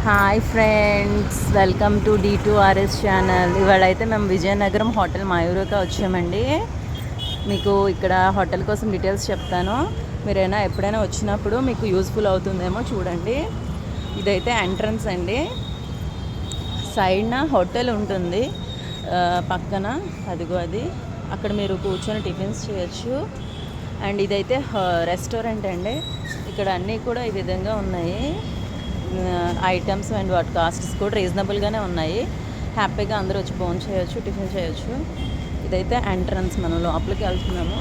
Hi friends, welcome to D2RS channel. ఇవాళైతే మేము Vizianagaram hotel మయూరుగా వచ్చామండి. మీకు ఇక్కడ హోటల్ కోసం డీటెయిల్స్ చెప్తాను. మీరైనా ఎప్పుడైనా వచ్చినప్పుడు మీకు యూస్ఫుల్ అవుతుందేమో చూడండి. ఇదైతే ఎంట్రన్స్ అండి. సైడ్న హోటల్ ఉంటుంది, పక్కన అదిగో అది. అక్కడ మీరు కూర్చొని టిఫిన్స్ చేయొచ్చు. అండ్ ఇదైతే రెస్టారెంట్ అండి. ఇక్కడ అన్నీ కూడా ఈ విధంగా ఉన్నాయి. ఐటమ్స్ అండ్ వాటి కాస్ట్స్ కూడా రీజనబుల్గానే ఉన్నాయి. హ్యాపీగా అందరూ వచ్చి ఫోన్ చేయొచ్చు, టిఫిన్ చేయొచ్చు. ఇదైతే ఎంట్రన్స్, మనం లోపలికి వెళ్తున్నాము.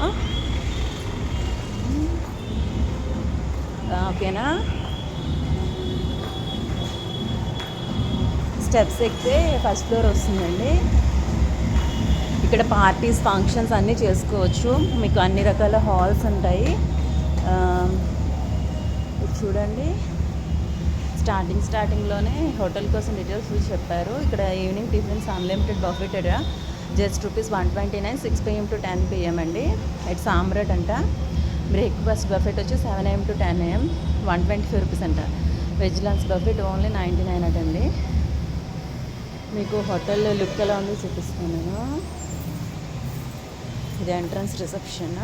ఓకేనా. స్టెప్స్ ఎక్కితే ఫస్ట్ ఫ్లోర్ వస్తుందండి. ఇక్కడ పార్టీస్, ఫంక్షన్స్ అన్నీ చేసుకోవచ్చు. మీకు అన్ని రకాల హాల్స్ ఉంటాయి. ఇది చూడండి, స్టార్టింగ్లోనే హోటల్ కోసం డీటెయిల్స్ చెప్పారు. ఇక్కడ evening tiffins unlimited buffet area, just ₹129, 6 PM to 10 PM అండి. ఇట్స్ ఆమ్రెట్ అంట. బ్రేక్ఫాస్ట్ బఫెట్ వచ్చి 7 AM to 10 AM, ₹125 అంట. వెజ్ లంచ్ బఫెట్ ఓన్లీ 99 అటండి. మీకు హోటల్ లుక్ ఎలా ఉందో చూపిస్తాను నేను. ఇది ఎంట్రన్స్ రిసెప్షన్.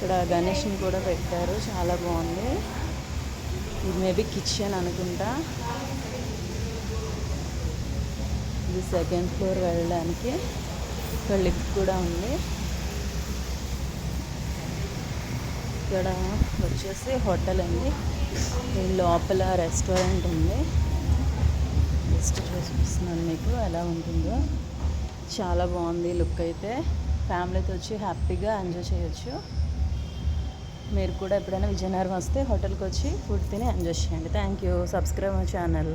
ఇక్కడ గణేష్ని కూడా పెట్టారు, చాలా బాగుంది. ఇది మేబీ కిచెన్ అనుకుంటా. ఇది సెకండ్ ఫ్లోర్ వెళ్ళడానికి. ఇక్కడ లిఫ్ట్ కూడా ఉంది. ఇక్కడ వచ్చేసి హోటల్ అండి. దీని లోపల రెస్టారెంట్ ఉంది. జస్ట్ చూపిస్తున్నాను మీకు ఎలా ఉంటుందో. చాలా బాగుంది లుక్ అయితే. ఫ్యామిలీతో వచ్చి హ్యాపీగా ఎంజాయ్ చేయొచ్చు. మీరు కూడా ఎప్పుడైనా విజయనగరం వస్తే హోటల్కి వచ్చి ఫుడ్ తిని ఎంజాయ్ చేయండి. Thank you. Subscribe my channel.